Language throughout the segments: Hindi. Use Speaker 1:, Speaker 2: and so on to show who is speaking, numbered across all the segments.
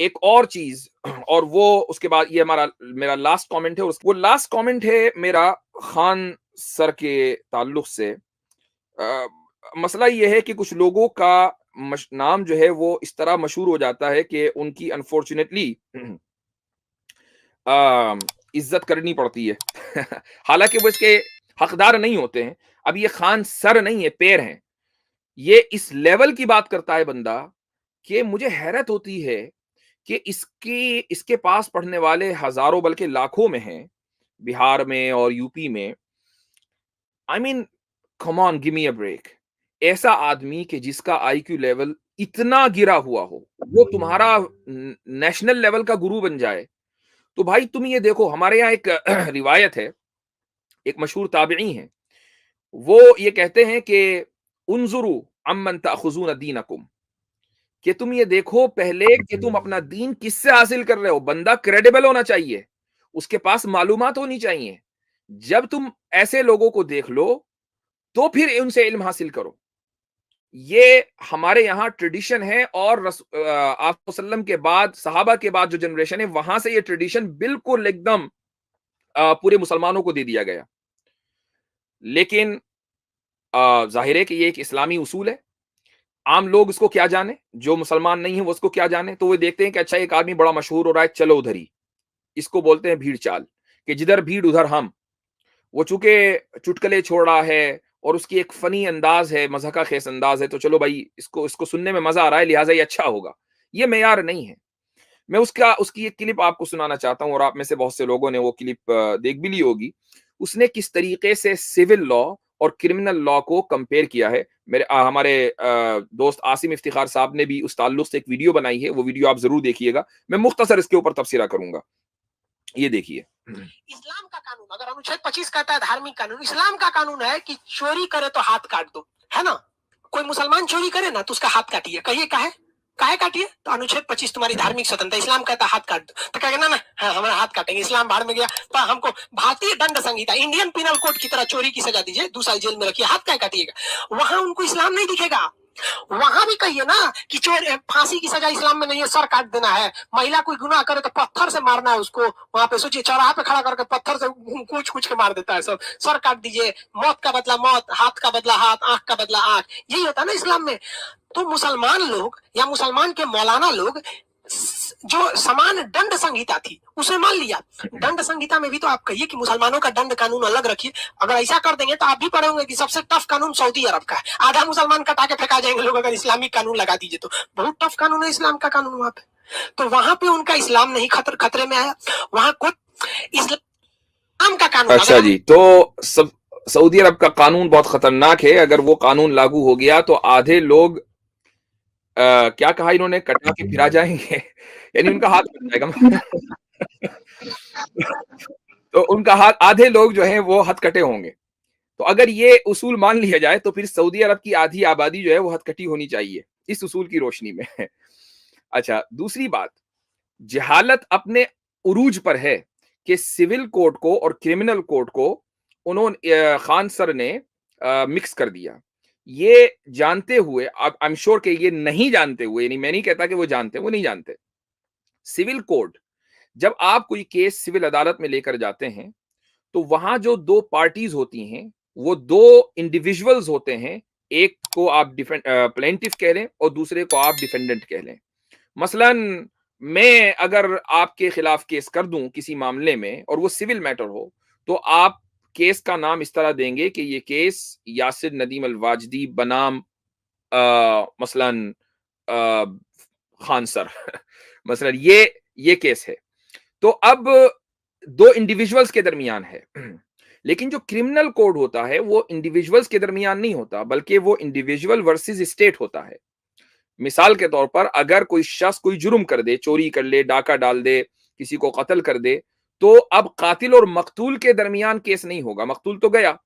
Speaker 1: एक और चीज, और वो उसके बाद ये मेरा लास्ट कमेंट है, वो लास्ट कमेंट है मेरा खान सर के ताल्लुक से। मसला ये है कि कुछ लोगों का नाम जो है वो इस तरह मशहूर हो जाता है कि उनकी अनफॉर्चुनेटली इज्जत करनी पड़ती है। हालांकि वो इसके हकदार नहीं होते हैं। अब ये खान सर नहीं है, पैर हैं। ये इस लेवल की बात करता है बंदा कि मुझे हैरत होती है कि इसके पास पढ़ने वाले हजारों बल्कि लाखों में हैं, बिहार में और यूपी में। I mean, come on, give me a break. ऐसा आदमी कि जिसका आईक्यू लेवल इतना गिरा हुआ हो, वो तुम्हारा नेशनल लेवल का गुरु बन जाए, तो भाई तुम ये देखो। हमारे यहाँ एक रिवायत है, एक मशहूर ताबिई हैं, वो ये कहते हैं कि उन्जुरु अम्मन ताखुजून दीनकुम, कि तुम ये देखो पहले कि तुम अपना दीन किससे हासिल कर रहे हो। बंदा क्रेडिबल होना चाहिए, उसके पास मालूमात होनी चाहिए। जब तुम ऐसे लोगों को देख लो तो फिर उनसे इल्म हासिल करो। ये हमारे यहाँ ट्रेडिशन है, और आप वसल्लम के बाद, सहाबा के बाद जो जनरेशन है, वहां से ये ट्रेडिशन बिल्कुल एकदम पूरे मुसलमानों को दे दिया गया। लेकिन जाहिर है कि ये एक इस्लामी उसूल है। आम लोग इसको क्या जाने, जो मुसलमान नहीं है वो उसको क्या जाने। तो वो देखते हैं कि अच्छा एक आदमी बड़ा मशहूर हो रहा है, चलो उधर ही। इसको बोलते हैं भीड़ चाल, कि जिधर भीड़ उधर हम। वो चूंकि चुटकुले छोड़ रहा है और उसकी एक फनी अंदाज है, मज़ाक़ा खेस अंदाज है, तो चलो भाई इसको इसको सुनने में मजा आ रहा है, लिहाजा ये अच्छा होगा। ये मेयार नहीं है। मैं उसकी एक क्लिप आपको सुनाना चाहता हूँ, और आप में से बहुत से लोगों ने वो क्लिप देख भी ली होगी। उसने किस तरीके से सिविल लॉ और क्रिमिनल लॉ को कंपेयर किया है। हमारे दोस्त आसिम इफ्तिखार साहब ने भी उस ताल्लुक से एक वीडियो बनाई है, वो वीडियो आप जरूर देखिएगा। मैं मुख्तसर इसके ऊपर तबसरा करूंगा। ये देखिए।
Speaker 2: इस्लाम का कानून, अगर अनुच्छेद 25 कहता है धार्मिक कानून, इस्लाम का कानून है कि चोरी करे तो हाथ काट दो, है ना। कोई मुसलमान चोरी करे ना तो उसका हाथ काटिए। कहिए काहे काटिए, तो अनुच्छेद 25 तुम्हारी धार्मिक स्वतंत्रता, इस्लाम कहता है हाथ काट दो, तो कहेगा ना हाँ हमारा हाथ काटेंगे, इस्लाम बाहर में गया। तो हमको भारतीय दंड संहिता, इंडियन पिनल कोड की तरह चोरी की सजा दीजिए, 2 साल जेल में रखिए, हाथ काहे काटिएगा। वहां उनको इस्लाम नहीं दिखेगा। वहां भी कहिए ना कि चोर, फांसी की सजा इस्लाम में नहीं है, सर काट देना है। महिला कोई गुनाह करे तो पत्थर से मारना है उसको। वहां पे सोचिए, चौराहा पे खड़ा करके पत्थर से कूच कूच के मार देता है सब। सर काट दीजिए, मौत का बदला मौत, हाथ का बदला हाथ, आंख का बदला आंख, यही होता है ना इस्लाम में। तो मुसलमान लोग या मुसलमान के मौलाना लोग जो समान दंड संहिता थी उसे मान लिया। दंड संहिता में भी तो आप कहिए कि मुसलमानों का दंड कानून अलग रखिए। अगर ऐसा कर देंगे तो आप भी पढ़े होंगे कि सबसे टफ कानून सऊदी अरब का है, आधा मुसलमान कटा के फेंका जाएंगे लोग अगर इस्लामिक कानून लगा दीजिए तो। बहुत टफ कानून है इस्लाम का कानून वहां पे। तो वहां पे उनका इस्लाम नहीं खतरे में आया, वहां को इस्लाम का कानून।
Speaker 1: अच्छा जी, तो सऊदी अरब का कानून बहुत खतरनाक है। अगर वो कानून लागू हो गया तो आधे लोग क्या कहा इन्होंने, कटा के फिरा जाएंगे। यानी उनका हाथ कट जाएगा। तो उनका हाथ, आधे लोग जो हैं वो हथकटे होंगे। तो अगर ये उसूल मान लिया जाए तो फिर सऊदी अरब की आधी आबादी जो है वो हथकटी होनी चाहिए इस उसूल की रोशनी में। अच्छा, दूसरी बात, जहालत अपने उरूज पर है कि सिविल कोड को और क्रिमिनल कोड को उन्होंने, खान सर ने मिक्स कर दिया। ये जानते हुए, अब आई एम श्योर कि ये नहीं जानते हुए, यानी मैं नहीं कहता कि वो जानते, वो नहीं जानते। सिविल कोड, जब आप कोई केस सिविल अदालत में लेकर जाते हैं तो वहां जो 2 पार्टीज होती हैं वो 2 इंडिविजुअल्स होते हैं। एक को आप प्लेंटिफ कह लें और दूसरे को आप डिफेंडेंट कह लें। मसलन मैं अगर आपके खिलाफ केस कर दूं किसी मामले में और वो सिविल मैटर हो, तो आप केस का नाम इस तरह देंगे कि ये केस यासिर नदीम अल वाजदी बनाम मसलन अ, खान सर। मसलन ये केस है। तो अब 2 इंडिविजुअल्स के दरमियान है। लेकिन जो क्रिमिनल कोड होता है वो इंडिविजुअल्स के दरमियान नहीं होता, बल्कि वो इंडिविजुअल वर्सेस स्टेट होता है। मिसाल के तौर पर अगर कोई शख्स कोई जुर्म कर दे, चोरी कर ले, डाका डाल दे, किसी को कत्ल कर दे, तो अब कातिल और मकतूल के दरमियान केस नहीं होगा, मकतूल तो गया।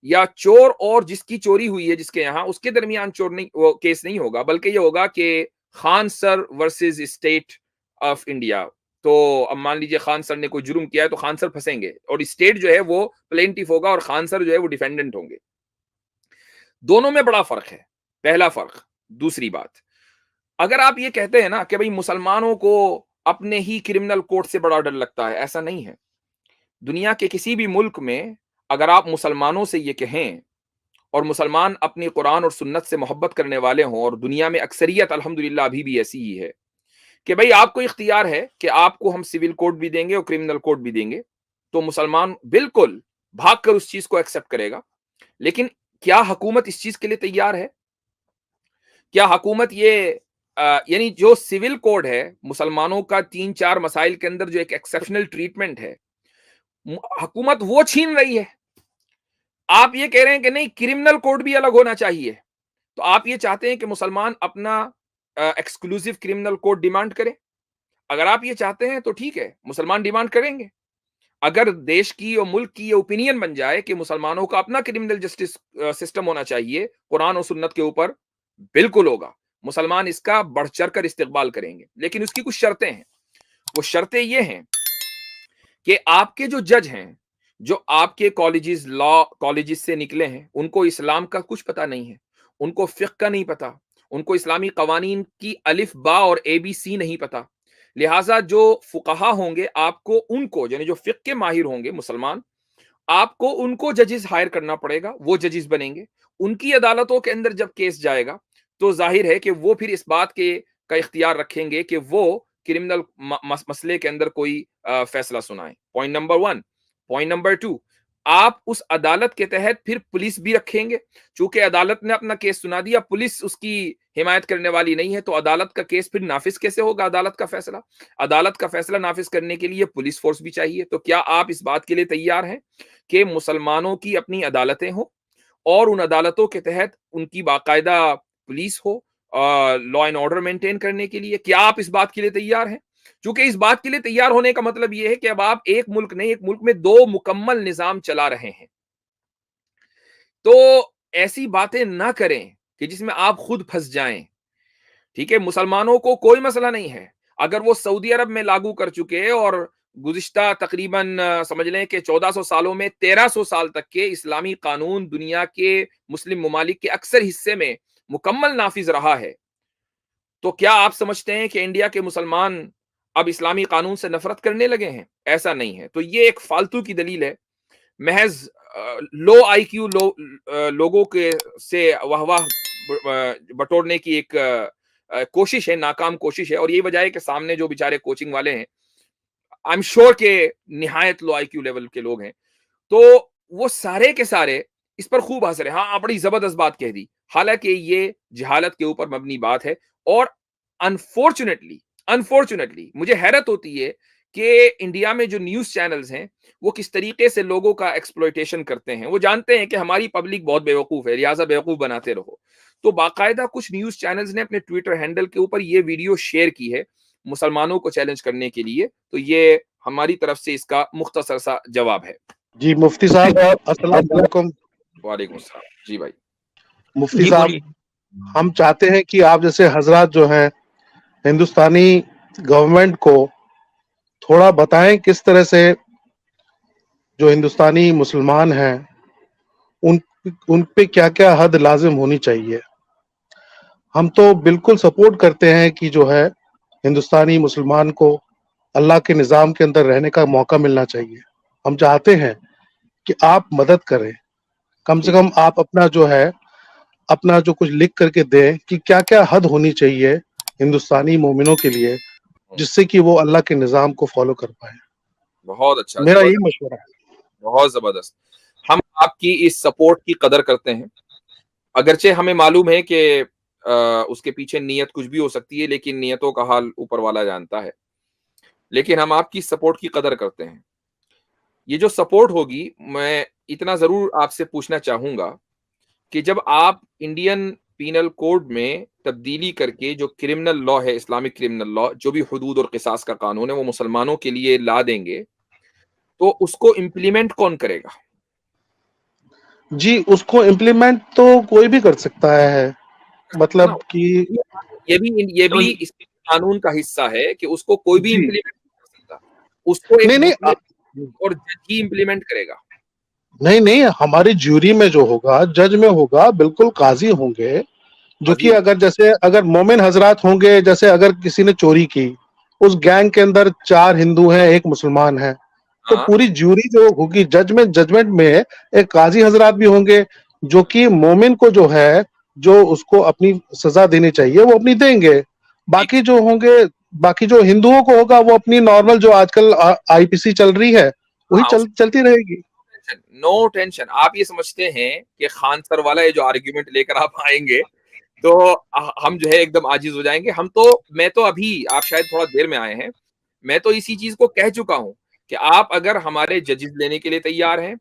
Speaker 1: या चोर और जिसकी चोरी हुई है जिसके यहां, उसके दरमियान चोर नहीं, वो केस नहीं होगा, बल्कि ये होगा कि Khan sir versus state of India. तो अब मान लीजिए खान सर ने कोई जुर्म किया है तो खान सर फंसेंगे और स्टेट जो है वो प्लेंटिफ होगा और खान सर जो है वो डिफेंडेंट होंगे। दोनों में बड़ा फर्क है, पहला फर्क। दूसरी बात, अगर आप ये कहते हैं ना कि भाई मुसलमानों को अपने ही क्रिमिनल कोड से बड़ा डर लगता है, ऐसा नहीं है। दुनिया के किसी भी मुल्क में अगर आप मुसलमानों से ये कहें और मुसलमान अपनी कुरान और सुन्नत से मोहब्बत करने वाले हों, और दुनिया में अक्सरियत अल्हम्दुलिल्लाह अभी भी ऐसी ही है कि भाई आपको इख्तियार है कि आपको हम सिविल कोड भी देंगे और क्रिमिनल कोड भी देंगे, तो मुसलमान बिल्कुल भागकर उस चीज को एक्सेप्ट करेगा। लेकिन क्या हुकूमत इस चीज के लिए तैयार है? क्या हुकूमत ये यानी जो सिविल कोड है, मुसलमानों का 3-4 मसाइल के अंदर जो एक एक्सेप्शनल ट्रीटमेंट है, हुकूमत वो छीन रही है। आप ये कह रहे हैं कि नहीं, क्रिमिनल कोड भी अलग होना चाहिए। तो आप ये चाहते हैं कि मुसलमान अपना एक्सक्लूसिव क्रिमिनल कोड डिमांड करें? अगर आप ये चाहते हैं तो ठीक है, मुसलमान डिमांड करेंगे। अगर देश की और मुल्क की ये ओपिनियन बन जाए कि मुसलमानों का अपना क्रिमिनल जस्टिस सिस्टम होना चाहिए कुरान और सुन्नत के ऊपर, बिल्कुल होगा। मुसलमान इसका बढ़ चढ़ कर इस्तेकबाल करेंगे, लेकिन उसकी कुछ शर्तें हैं। वो शर्तें ये हैं कि आपके जो जज हैं, जो आपके कॉलेजेस, लॉ कॉलेजेस से निकले हैं, उनको इस्लाम का कुछ पता नहीं है, उनको फिक्ह का नहीं पता, उनको इस्लामी कवानीन की अलिफ बा और ABC नहीं पता। लिहाजा जो फुकहा होंगे, आपको उनको, यानी जो फिक्ह के माहिर होंगे मुसलमान, आपको उनको जजेस हायर करना पड़ेगा। वो जजेस बनेंगे, उनकी अदालतों के अंदर जब केस जाएगा तो जाहिर है कि वो फिर इस बात के का इख्तियार रखेंगे कि वो क्रिमिनल मसले के अंदर कोई फैसला सुनाए। Point number 1। पॉइंट नंबर 2, आप उस अदालत के तहत फिर पुलिस भी रखेंगे। चूंकि अदालत ने अपना केस सुना दिया, पुलिस उसकी हिमायत करने वाली नहीं है, तो अदालत का केस फिर नाफिज कैसे होगा? अदालत का फैसला, अदालत का फैसला नाफिज करने के लिए पुलिस फोर्स भी चाहिए। तो क्या आप इस बात के लिए तैयार हैं कि मुसलमानों की अपनी अदालतें हों और उन अदालतों के तहत उनकी बाकायदा पुलिस हो लॉ एंड ऑर्डर मेंटेन करने के लिए? क्या आप इस बात के लिए तैयार हैं? क्योंकि इस बात के लिए तैयार होने का मतलब यह है कि अब आप एक मुल्क नहीं, एक मुल्क में 2 मुकम्मल निजाम चला रहे हैं। तो ऐसी बातें ना करें कि जिसमें आप खुद फंस जाएं। ठीक है, मुसलमानों को कोई मसला नहीं है अगर वो सऊदी अरब में लागू कर चुके और गुज़िश्ता तकरीबन समझ लें कि 1400 सालों में 1300 साल तक के इस्लामी कानून दुनिया के मुस्लिम ममालिक के अक्सर हिस्से में मुकम्मल नाफिज रहा है। तो क्या आप समझते हैं कि इंडिया के मुसलमान अब इस्लामी कानून से नफरत करने लगे हैं? ऐसा नहीं है। तो ये एक फालतू की दलील है। महज लो आईक्यू लोगों के से वाह-वाह बटोरने की एक कोशिश है, नाकाम कोशिश है, और यही वजह है कि सामने जो बेचारे कोचिंग वाले हैं, आई एम श्योर के निहायत लो आईक्यू लेवल के लोग हैं। तो वो सारे के सारे इस पर खूब हंस रहे हैं। हाँ, बड़ी जबरदस्त बात कह दी। हालांकि ये जहालत के ऊपर मबनी बात है, और अनफॉर्चुनेटली अनफॉर्चुनेटली मुझे हैरत होती है कि इंडिया में जो न्यूज चैनल्स हैं वो किस तरीके से लोगों का एक्सप्लॉयटेशन करते हैं। वो जानते हैं कि हमारी पब्लिक बहुत बेवकूफ है, लिहाजा बेवकूफ बनाते रहो। तो बाकायदा कुछ न्यूज चैनल्स ने अपने ट्विटर हैंडल के ऊपर ये वीडियो शेयर की है मुसलमानों को चैलेंज करने के लिए। तो ये हमारी तरफ से इसका मुख्तसर सा जवाब है।
Speaker 3: जी मुफ्ती साहब, अस्सलाम वालेकुम।
Speaker 1: वालेकुम अस्सलाम। जी भाई।
Speaker 3: मुफ्ती साहब, हम चाहते हैं कि आप जैसे हजरात जो हैं हिंदुस्तानी गवर्नमेंट को थोड़ा बताएं किस तरह से जो हिंदुस्तानी मुसलमान हैं उन पे क्या क्या हद लाजिम होनी चाहिए। हम तो बिल्कुल सपोर्ट करते हैं कि जो है हिंदुस्तानी मुसलमान को अल्लाह के निज़ाम के अंदर रहने का मौका मिलना चाहिए। हम चाहते हैं कि आप मदद करें, कम से कम आप अपना जो है अपना जो कुछ लिख करके दें कि क्या क्या हद होनी चाहिए हिंदुस्तानी मोमिनों के लिए, जिससे कि वो अल्लाह के निज़ाम को फॉलो कर पाए।
Speaker 1: बहुत अच्छा,
Speaker 3: मेरा यही मशवरा है।
Speaker 1: बहुत जबरदस्त। हम आपकी इस सपोर्ट की कदर करते हैं, अगरचे हमें मालूम है कि उसके पीछे नीयत कुछ भी हो सकती है, लेकिन नियतों का हाल ऊपर वाला जानता है। लेकिन हम आपकी सपोर्ट की कदर करते हैं। ये जो सपोर्ट होगी, मैं इतना जरूर आपसे पूछना चाहूंगा कि जब आप इंडियन पीनल कोड में तब्दीली करके जो क्रिमिनल लॉ है, इस्लामिक क्रिमिनल लॉ, जो भी हुदूद और किसास का कानून है, वो मुसलमानों के लिए ला देंगे, तो उसको इम्प्लीमेंट कौन करेगा?
Speaker 3: जी, उसको इम्प्लीमेंट तो कोई भी कर सकता है, मतलब कि
Speaker 1: ये भी इस कानून का हिस्सा है कि उसको कोई भी इम्प्लीमेंट कर सकता, उसको एक
Speaker 3: नहीं,
Speaker 1: और जज ही इम्प्लीमेंट करेगा।
Speaker 3: नहीं, हमारी ज्यूरी में जो होगा, जज में होगा, बिल्कुल काजी होंगे जो कि
Speaker 1: अजीब।
Speaker 3: अगर मोमिन हजरात होंगे, जैसे अगर किसी ने चोरी की, उस गैंग के अंदर 4 हिंदू हैं, 1 मुसलमान है, तो
Speaker 1: हाँ,
Speaker 3: पूरी ज्यूरी जो होगी जजमेंट में एक काजी हजरात भी होंगे, जो कि मोमिन को जो है, जो उसको अपनी सजा देनी चाहिए वो अपनी देंगे।
Speaker 1: ठीक
Speaker 3: बाकी जो होंगे, बाकी जो हिंदुओं को होगा वो अपनी नॉर्मल जो आजकल आईपीसी चल रही है वही
Speaker 1: हाँ,
Speaker 3: चलती रहेगी।
Speaker 1: No tension. आप ये समझते हैं कि खान सर वाला ये जो आर्ग्यूमेंट लेकर आप आएंगे तो हम जो है एकदम आजिज हो जाएंगे। मैं तो अभी, आप शायद थोड़ा देर में आए हैं, मैं तो इसी चीज को कह चुका हूं कि आप अगर हमारे जजेस लेने के लिए तैयार हैं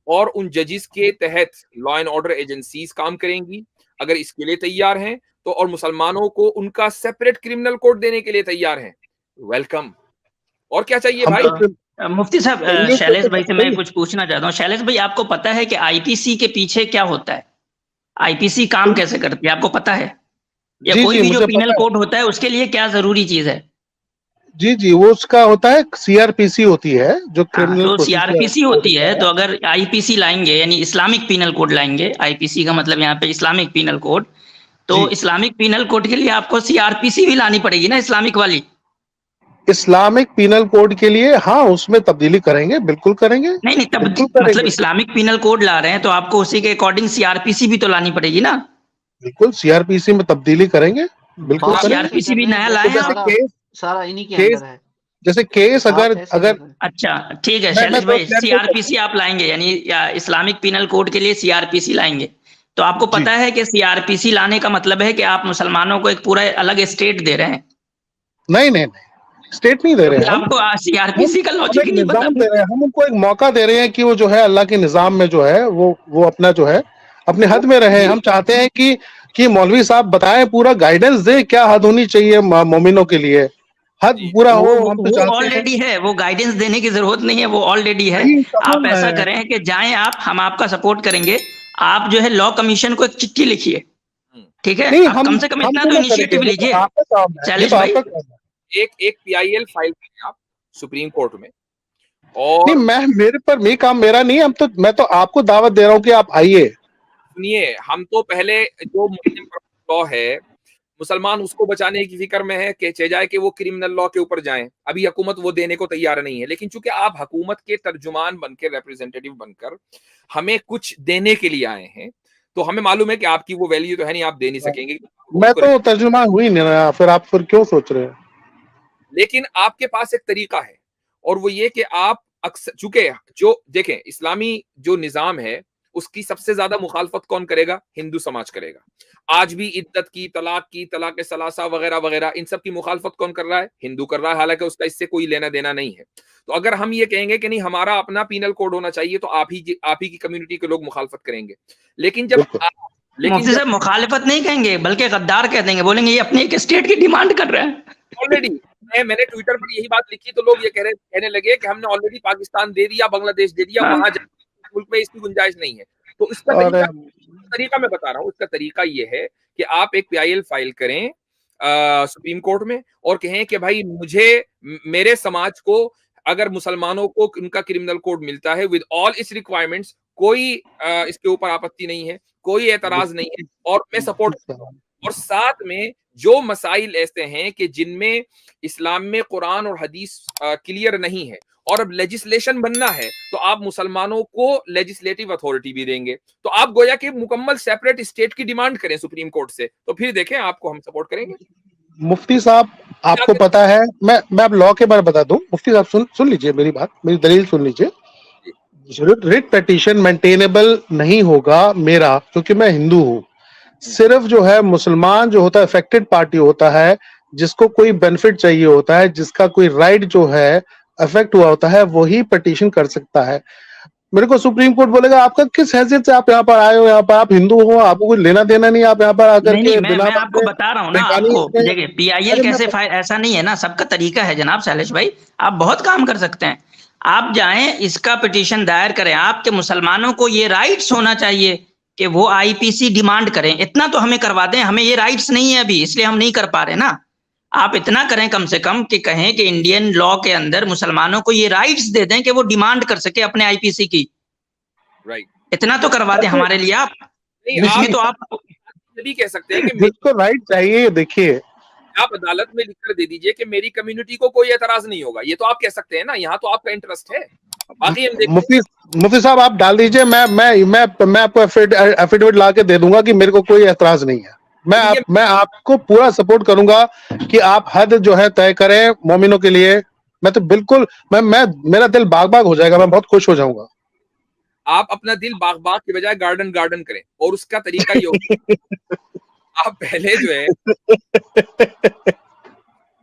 Speaker 1: और उन जजेस के तहत लॉ एंड ऑर्डर एजेंसीज काम करेंगी, अगर इसके लिए तैयार हैं तो, और मुसलमानों को उनका सेपरेट क्रिमिनल कोड देने के लिए तैयार हैं, वेलकम। और क्या चाहिए
Speaker 3: हम
Speaker 1: भाई?
Speaker 3: तो
Speaker 4: मुफ्ती साहब,
Speaker 3: चाहिए
Speaker 4: शैलेश
Speaker 3: तो
Speaker 4: भाई से मैं
Speaker 3: बताइए।
Speaker 4: कुछ पूछना चाहता हूँ। शैलेश भाई, आपको पता है कि आईपीसी के पीछे क्या होता है? आईपीसी काम कैसे करती है, आपको पता है? या
Speaker 3: जी
Speaker 4: कोई
Speaker 3: जी
Speaker 4: भी जो
Speaker 3: मुझे
Speaker 4: पिनल
Speaker 3: पता है।
Speaker 4: कोड होता है उसके लिए क्या जरूरी चीज है?
Speaker 3: जी जी वो उसका होता है, सीआरपीसी होती है जो
Speaker 4: हाँ,
Speaker 3: क्रिमिनल
Speaker 4: तो
Speaker 3: प्रोसीजर
Speaker 4: सीआरपीसी
Speaker 3: कोड
Speaker 4: होती है,
Speaker 3: होता
Speaker 4: तो
Speaker 3: है।
Speaker 4: अगर आईपीसी लाएंगे यानी इस्लामिक पिनल कोड लाएंगे, आईपीसी का मतलब यहाँ पे इस्लामिक पिनल कोड, तो
Speaker 3: जी,
Speaker 4: इस्लामिक पिनल कोड के लिए आपको सीआरपीसी भी लानी पड़ेगी ना, इस्लामिक वाली।
Speaker 3: इस्लामिक पिनल कोड के लिए हाँ उसमें तब्दीली करेंगे, बिल्कुल करेंगे,
Speaker 4: नहीं नहीं, तब
Speaker 3: बिल्कुल
Speaker 4: मतलब
Speaker 3: करेंगे,
Speaker 4: इस्लामिक पिनल कोड ला रहे हैं तो आपको उसी के अकॉर्डिंग सीआरपीसी भी तो लानी पड़ेगी ना।
Speaker 3: बिल्कुल सीआरपीसी में तब्दीली करेंगे, बिल्कुल
Speaker 4: तो
Speaker 5: बात
Speaker 3: करेंगे।
Speaker 5: ऐसे
Speaker 4: सीआरपीसी
Speaker 5: कर
Speaker 4: भी
Speaker 5: रहे हैं
Speaker 4: नया
Speaker 3: तो
Speaker 4: लाए
Speaker 5: जैसे
Speaker 4: हैं
Speaker 3: जैसे
Speaker 4: आप?
Speaker 5: सारा सारा इन्हीं के
Speaker 3: केस
Speaker 5: अंदर है।
Speaker 3: जैसे केस
Speaker 5: बात
Speaker 3: अगर
Speaker 5: ऐसे कर
Speaker 3: अगर
Speaker 5: रहे हैं।
Speaker 4: अच्छा, ठीक है
Speaker 3: मैं
Speaker 4: शैलेश
Speaker 3: तो
Speaker 4: भाई,
Speaker 3: क्लैरिफाई करता
Speaker 4: सीआरपीसी आप लाएंगे यानी या इस्लामिक पिनल कोड के लिए सीआरपीसी लाएंगे, तो आपको
Speaker 3: हूं। जी
Speaker 4: पता है कि सीआरपीसी लाने का मतलब है कि आप मुसलमानों को एक पूरा अलग स्टेट दे रहे हैं।
Speaker 3: नहीं नहीं नहीं, स्टेट नहीं दे
Speaker 4: तो
Speaker 3: रहे
Speaker 4: फिर
Speaker 3: हैं
Speaker 4: आपको
Speaker 3: हम
Speaker 4: सीआरपीसी का
Speaker 3: हम
Speaker 4: लॉजिक
Speaker 3: एक
Speaker 4: ही नहीं पता
Speaker 3: निजाम दे
Speaker 4: फिर।
Speaker 3: रहे हैं, हम उनको एक मौका दे रहे हैं कि वो जो है अल्लाह के निजाम में जो है वो अपना जो है अपने हद में रहे।
Speaker 4: जी
Speaker 3: हम चाहते हैं कि मौलवी साहब बताएं, पूरा गाइडेंस दे क्या हद होनी चाहिए मोमिनों के लिए, हद
Speaker 1: जी,
Speaker 3: पूरा
Speaker 4: वो
Speaker 3: हो।
Speaker 4: वो
Speaker 3: हम तो
Speaker 4: वो
Speaker 3: चाहते हैं
Speaker 4: ऑलरेडी है, वो गाइडेंस देने की जरूरत नहीं है, वो ऑलरेडी है।
Speaker 3: वही कहा
Speaker 4: आप ऐसा
Speaker 3: मैं।
Speaker 4: करें कि जाएं आप, हम आपका सपोर्ट करेंगे। आप जो है लॉ कमीशन को एक चिट्ठी लिखिए,
Speaker 1: हम्म।
Speaker 4: ठीक है?
Speaker 3: नहीं
Speaker 4: आप कम से कम
Speaker 3: हम
Speaker 4: इतना
Speaker 3: तो
Speaker 4: तो
Speaker 3: नहीं करेंगे,
Speaker 4: इनिशिएटिव
Speaker 3: वो तो
Speaker 4: लीजिए
Speaker 3: आपका काम है, ये
Speaker 4: शैलेश
Speaker 3: तो
Speaker 4: भाई।
Speaker 3: आपका काम है।
Speaker 1: एक पीआईएल फाइल करें आप सुप्रीम कोर्ट में,
Speaker 3: नहीं
Speaker 1: और
Speaker 3: मैं मेरे पर ये काम मेरा नहीं, मैं तो आपको दावत दे रहा हूँ कि आप आइए।
Speaker 1: सुनिए, हम तो पहले जो मुस्लिम लॉ है, मुसलमान उसको बचाने की फिक्र में है कि चाहे जाए कि वो क्रिमिनल लॉ के ऊपर जाएं। अभी हुकूमत वो देने को तैयार नहीं है, लेकिन चूंकि आप हुकूमत के तर्जुमान बनकर, रिप्रेजेंटेटिव बनकर हमें कुछ देने के लिए आए हैं, तो हमें मालूम है कि आपकी वो वैल्यू तो है नहीं, आप दे नहीं सकेंगे
Speaker 3: मैं
Speaker 1: उसको।
Speaker 3: तो तर्जुमा हुई नहीं ना, फिर क्यों सोच रहे हैं?
Speaker 1: लेकिन आपके पास एक तरीका है, और वो ये कि आप अक्सर, चूंकि जो देखें इस्लामी जो निजाम है उसकी सबसे ज्यादा मुखालफत कौन करेगा? हिंदू समाज करेगा। आज भी इद्दत की, तलाक सलासा वगैरह वगैरह, इन सब की मुखालफत कौन कर रहा है? हिंदू कर रहा है, हालांकि उसका इससे कोई लेना देना नहीं है। तो अगर हम ये कहेंगे कि नहीं हमारा अपना पीनल कोड होना चाहिए, तो आप ही की कम्युनिटी के लोग मुखालफत करेंगे। लेकिन जब
Speaker 3: बिल्कुल
Speaker 4: मुफ्ती साहब मुखालिफत नहीं कहेंगे बल्कि गद्दार कह देंगे, बोलेंगे ये अपनी एक स्टेट की डिमांड कर रहे हैं।
Speaker 1: ऑलरेडी मैंने ट्विटर पर यही बात लिखी तो लोग ये कहने लगे कि हमने ऑलरेडी पाकिस्तान दे दिया, बांग्लादेश दे दिया,
Speaker 4: हाँ।
Speaker 1: वहां मुल्क में इसकी गुंजाइश नहीं है। तो इसका
Speaker 3: और
Speaker 1: तरीका मैं बता रहा हूँ। इसका तरीका ये है कि आप एक पीआईएल फाइल करें सुप्रीम कोर्ट में और कहें कि भाई मेरे समाज को, अगर मुसलमानों को उनका क्रिमिनल कोड मिलता है विद ऑल इट्स रिक्वायरमेंट्स, कोई इसके ऊपर आपत्ति नहीं है, कोई एतराज नहीं है, और मैं सपोर्ट। और साथ में जो मसाइल ऐसे हैं कि जिनमें इस्लाम में कुरान और हदीस क्लियर नहीं है और अब लेजिस्लेशन बनना है, तो आप मुसलमानों को लेजिस्लेटिव अथॉरिटी भी देंगे। तो आप गोया कि मुकम्मल सेपरेट स्टेट की डिमांड करें सुप्रीम कोर्ट से, तो फिर देखें आपको हम सपोर्ट करेंगे।
Speaker 3: मुफ्ती साहब आपको पता है, मैं अब लॉ के बारे में बता दूं। मुफ्ती साहब सुन लीजिए मेरी बात, मेरी दलील सुन लीजिए। रिट पिटीशन मेंटेनेबल नहीं होगा मेरा, क्योंकि मैं हिंदू हूँ। सिर्फ जो है मुसलमान जो होता है, अफेक्टेड पार्टी होता है, जिसको कोई बेनिफिट चाहिए होता है, जिसका कोई राइट जो है अफेक्ट हुआ होता है, वही पिटीशन कर सकता है। मेरे को सुप्रीम कोर्ट बोलेगा आपका किस हैसियत से आप यहाँ पर आए हो, यहाँ पर आप हिंदू हो, आपको कोई लेना देना नहीं, आप यहाँ पर आकर
Speaker 4: नहीं
Speaker 3: के
Speaker 4: नहीं,
Speaker 3: बिना
Speaker 4: मैं आपको बता रहा हूँ ना, आपको देखिए पीआईएल कैसे ऐसा नहीं है ना, सबका तरीका है जनाब शैलेश भाई, आप बहुत काम कर सकते हैं। आप जाएं इसका पिटीशन दायर करें, आपके मुसलमानों को ये राइट्स होना चाहिए कि वो आईपीसी डिमांड करें, इतना तो हमें करवा दें। हमें ये राइट्स नहीं है अभी, इसलिए हम नहीं कर पा रहे ना। आप इतना करें कम से कम कि कहें कि इंडियन लॉ के अंदर मुसलमानों को ये राइट्स दे दें कि वो डिमांड कर सके अपने आईपीसी की।
Speaker 1: राइट,
Speaker 4: इतना तो करवा दें हमारे लिए आप।
Speaker 1: नहीं
Speaker 4: इसमें तो आप
Speaker 1: ये भी कह सकते हैं कि
Speaker 3: जिसको राइट चाहिए, देखिए
Speaker 1: आप अदालत में लिखकर दे दीजिए कि मेरी कम्युनिटी को कोई एतराज नहीं होगा, ये तो आप कह सकते हैं ना, यहाँ तो आपका इंटरेस्ट है। बाकी हम देखते
Speaker 3: मुफ्ती साहब आप डाल दीजिए, मैं आपको एफिडेविट ला के दे दूंगा कि मेरे को कोई एतराज नहीं है। मैं आपको पूरा सपोर्ट करूंगा कि आप हद जो है तय करें मोमिनों के लिए। मैं तो बिल्कुल मैं मेरा दिल बाग बाग हो जाएगा, मैं बहुत खुश हो जाऊंगा।
Speaker 1: आप अपना दिल बाग बाग के बजाय गार्डन गार्डन करें, और उसका तरीका ये होगा आप पहले जो है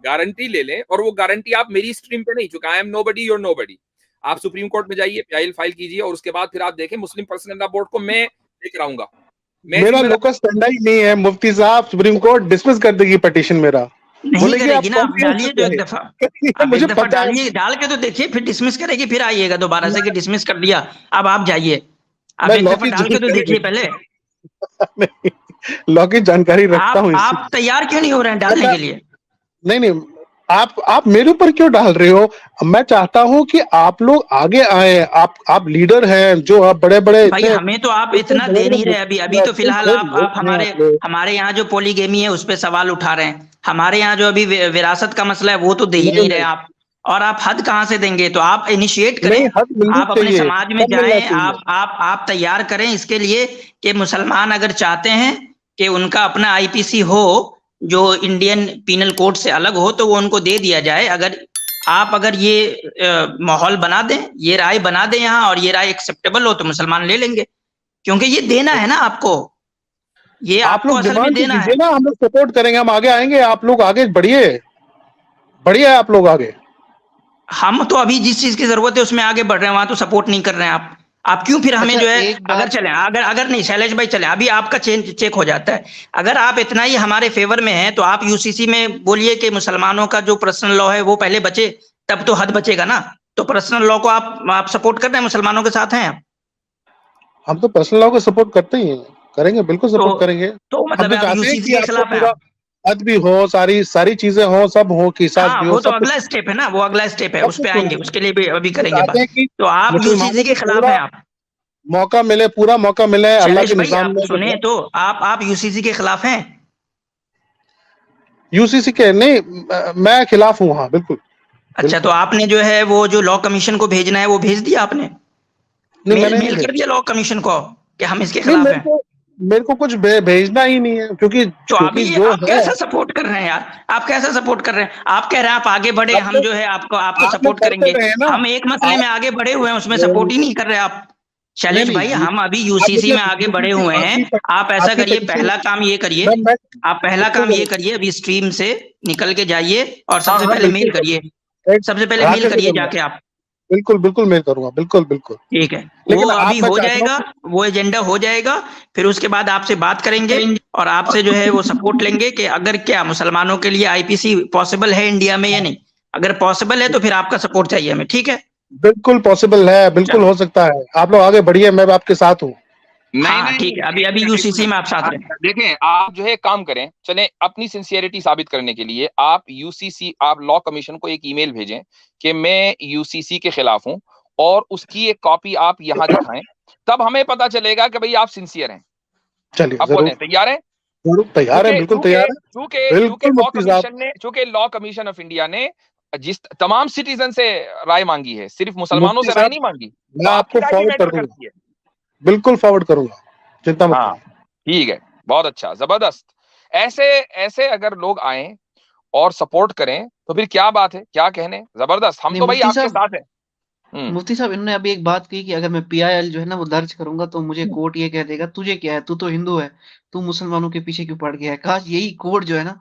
Speaker 1: गारंटी ले लें, और वो गारंटी आप मेरी स्ट्रीम पे नहीं, चूंकि I am nobody your nobody, आप सुप्रीम कोर्ट में जाइए, पीआईएल फाइल कीजिए, और उसके बाद फिर आप देखें मुस्लिम पर्सनल लॉ बोर्ड को मैं लेकर आऊंगा।
Speaker 3: मेरा लोकस स्टैंड ही नहीं है मुफ्ती साहब, सुप्रीम कोर्ट डिसमिस कर देगी पिटीशन मेरा।
Speaker 4: नहीं करेगी ना, आप डालिए जो एक दफा, आप
Speaker 3: मुझे
Speaker 4: एक दफा
Speaker 3: पता है।
Speaker 4: डालिए, डाल के तो देखिए, फिर डिसमिस करेगी, फिर आइएगा दोबारा से कि डिसमिस कर दिया। अब आप जाइए, आप एक दफा डाल के तो देखिए पहले।
Speaker 3: लॉ की जानकारी रखता हूँ।
Speaker 4: आप तैयार क्यों नहीं हो रहे हैं डालने के लिए?
Speaker 3: नहीं, आप मेरे ऊपर क्यों डाल रहे हो? मैं चाहता हूं कि आप लोग आगे आए। आप लीडर हैं, जो आप बड़े-बड़े
Speaker 4: भाई, हमें तो आप इतना दे नहीं रहे। अभी तो फिलहाल आप हमारे यहाँ जो पॉलीगेमी है उस पर सवाल उठा रहे हैं। हमारे यहाँ जो अभी विरासत का मसला है वो तो दे ही नहीं रहे आप, और आप हद कहाँ से देंगे? तो आप इनिशिएट करें, आप अपने समाज में जाएं, आप तैयार करें इसके लिए कि मुसलमान अगर चाहते हैं कि उनका अपना आईपीसी हो जो इंडियन पीनल कोड से अलग हो, तो वो उनको दे दिया जाए। अगर ये माहौल बना दें, ये राय बना दें यहाँ, और ये राय एक्सेप्टेबल हो, तो मुसलमान ले लेंगे, क्योंकि ये देना है ना आपको, ये
Speaker 3: आप लोग
Speaker 4: असल में देना है
Speaker 3: ना। हम लोग सपोर्ट करेंगे, हम आगे आएंगे, आप लोग आगे बढ़िए आप लोग आगे।
Speaker 4: हम तो अभी जिस चीज की जरूरत है उसमें आगे बढ़ रहे हैं, वहां तो सपोर्ट नहीं कर रहे हैं आप क्यों फिर हमें जो है अगर नहीं शैलेश भाई चले, अभी आपका चेक हो जाता है। अगर आप इतना ही हमारे फेवर में हैं तो आप यूसीसी में बोलिए कि मुसलमानों का जो पर्सनल लॉ है वो पहले बचे, तब तो हद बचेगा ना। तो पर्सनल लॉ को आप सपोर्ट कर रहे हैं, मुसलमानों के साथ हैं?
Speaker 3: हम तो पर्सनल लॉ को सपोर्ट करते ही हैं, करेंगे, बिल्कुल सपोर्ट करेंगे।
Speaker 4: तो मतलब आप यूसीसी के खिलाफ हैं?
Speaker 3: हद भी हो, सारी चीजें हो, सब हो, किसास भी हो।
Speaker 4: वो तो अगला स्टेप है ना, वो अगला स्टेप है, उस पे आएंगे, उसके लिए भी अभी करेंगे बात। तो आप यूसीसी के खिलाफ हैं? आप
Speaker 3: पूरा मौका मिले अल्लाह के निजाम में।
Speaker 4: सुने तो आप यूसीसी के खिलाफ हैं?
Speaker 3: यूसीसी के नहीं, मैं खिलाफ हूँ, हाँ बिल्कुल।
Speaker 4: अच्छा, तो आपने जो है वो जो लॉ कमीशन को भेजना है वो भेज दिया आपने? मेल कर दिया लॉ कमीशन को कि हम इसके खिलाफ हैं?
Speaker 3: मेरे को कुछ भेजना ही नहीं है, क्योंकि
Speaker 4: तो अभी आप कैसा सपोर्ट कर रहे हैं यार? आप कैसा सपोर्ट कर रहे हैं? आप कह रहे हैं आप आगे बढ़े, हम जो है आपको सपोर्ट करेंगे। हम एक मसले में आगे बढ़े हुए हैं, उसमें सपोर्ट ही नहीं कर रहे आप। शैलेश भाई, हम अभी यूसीसी में आगे बढ़े हुए हैं। आप ऐसा करिए, पहला काम ये करिए, अभी स्ट्रीम से निकल के जाइए और सबसे पहले मेल करिए जाके आप।
Speaker 3: बिल्कुल मेल करूंगा, बिल्कुल।
Speaker 4: ठीक है, वो अभी हो जाएगा, वो एजेंडा हो जाएगा, फिर उसके बाद आपसे बात करेंगे और आपसे जो है वो सपोर्ट लेंगे कि अगर क्या मुसलमानों के लिए आईपीसी पॉसिबल है इंडिया में या नहीं। अगर पॉसिबल है तो फिर आपका सपोर्ट चाहिए हमें, ठीक है?
Speaker 3: बिल्कुल पॉसिबल है, बिल्कुल हो सकता है। आप लोग आगे बढ़िए, मैं आपके साथ हूँ।
Speaker 4: नहीं, ठीक है, अभी यूसीसी में आप साथ रहें।
Speaker 1: देखें, आप जो है काम करें, चलें, अपनी सिंसियरिटी साबित करने के लिए आप लॉ कमीशन को एक ईमेल भेजें कि मैं यूसीसी के खिलाफ हूं, और उसकी एक कॉपी आप यहाँ दिखाएं, तब हमें पता चलेगा कि भाई आप सिंसियर हैं।
Speaker 3: चलिए,
Speaker 1: आप बोलें तैयार हैं?
Speaker 3: तैयार है, बिल्कुल तैयार है।
Speaker 1: चूंकि लॉ कमीशन ऑफ इंडिया ने जिस तमाम सिटीजन से राय मांगी है, सिर्फ मुसलमानों से राय नहीं मांगी,
Speaker 3: मैं आपको फॉरवर्ड कर दूंगा, बिल्कुल फॉरवर्ड करूंगा, चिंता मत करिए।
Speaker 1: ठीक है, बहुत अच्छा, जबरदस्त। ऐसे अगर लोग आए और सपोर्ट करें तो फिर क्या बात है, क्या कहने, जबरदस्त। हम तो भाई आपके साथ हैं।
Speaker 5: मुफ्ती साहब, इन्होंने अभी एक बात कही कि अगर मैं पीआईएल जो है ना वो दर्ज करूंगा तो मुझे कोर्ट ये कह देगा तुझे क्या है, तू तो हिंदू है, तू मुसलमानों के पीछे क्यों पड़ गया है। काश यही कोर्ट जो है ना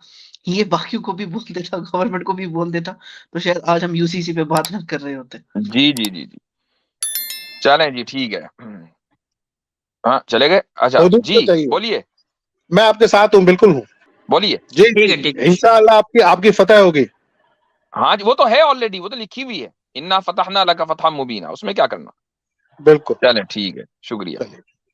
Speaker 5: ये बाकियों को भी बोल देता, गवर्नमेंट को भी बोल देता, तो शायद आज हम यूसीसी पे बात ना कर रहे होते।
Speaker 1: जी, चलें जी, ठीक है। हाँ, चले गए? अच्छा जी, बोलिए।
Speaker 3: मैं आपके साथ हूँ, बिल्कुल हूँ,
Speaker 1: बोलिए
Speaker 3: जी। ठीक है, इंशाअल्लाह आपकी फतह होगी।
Speaker 1: हाँ जी, वो तो है ऑलरेडी, वो तो लिखी हुई है, इन्ना फतहना लका फतहम मुबीना, उसमें क्या करना।
Speaker 3: बिल्कुल,
Speaker 1: चलें, ठीक है, शुक्रिया।